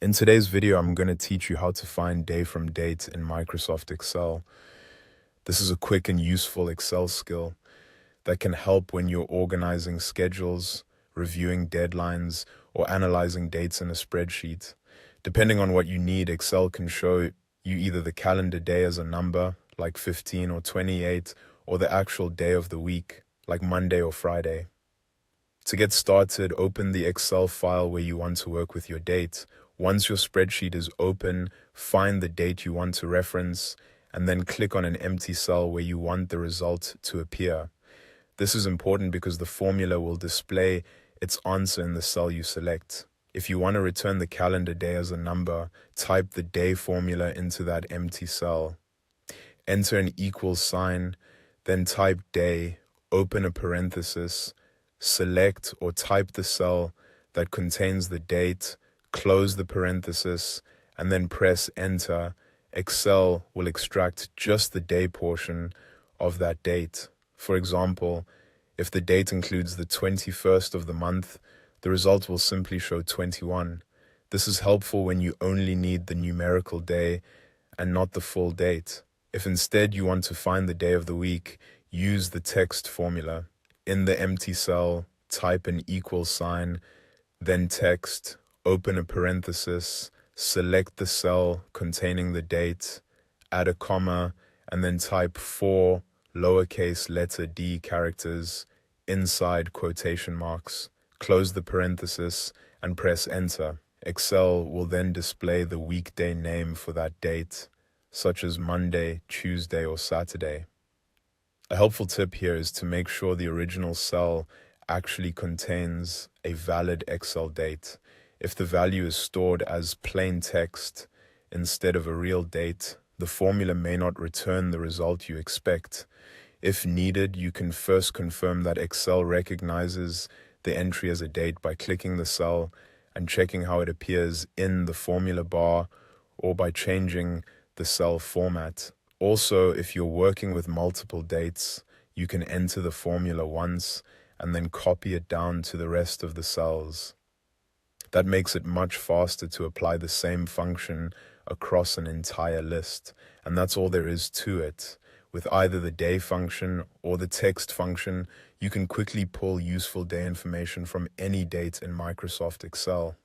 In today's video, I'm going to teach you how to find day from date in Microsoft Excel. This is a quick and useful Excel skill that can help when you're organizing schedules, reviewing deadlines, or analyzing dates in a spreadsheet. Depending on what you need, Excel can show you either the calendar day as a number, like 15 or 28, or the actual day of the week, like Monday or Friday. To get started, open the Excel file where you want to work with your date. Once your spreadsheet is open, find the date you want to reference, and then click on an empty cell where you want the result to appear. This is important because the formula will display its answer in the cell you select. If you want to return the calendar day as a number, type the day formula into that empty cell. Enter an equal sign, then type day, open a parenthesis, select or type the cell that contains the date, close the parenthesis, and then press enter. Excel will extract just the day portion of that date. For example, if the date includes the 21st of the month, the result will simply show 21. This is helpful when you only need the numerical day and not the full date. If instead you want to find the day of the week, use the text formula. In the empty cell, type an equal sign, then text, open a parenthesis, select the cell containing the date, add a comma, and then type 4 lowercase letter d characters inside quotation marks. Close the parenthesis and press enter. Excel will then display the weekday name for that date, such as Monday, Tuesday, or Saturday. A helpful tip here is to make sure the original cell actually contains a valid Excel date. If the value is stored as plain text instead of a real date, the formula may not return the result you expect. If needed, you can first confirm that Excel recognizes the entry as a date by clicking the cell and checking how it appears in the formula bar or by changing the cell format. Also, if you're working with multiple dates, you can enter the formula once and then copy it down to the rest of the cells. That makes it much faster to apply the same function across an entire list, and that's all there is to it. With either the day function or the text function, you can quickly pull useful day information from any date in Microsoft Excel.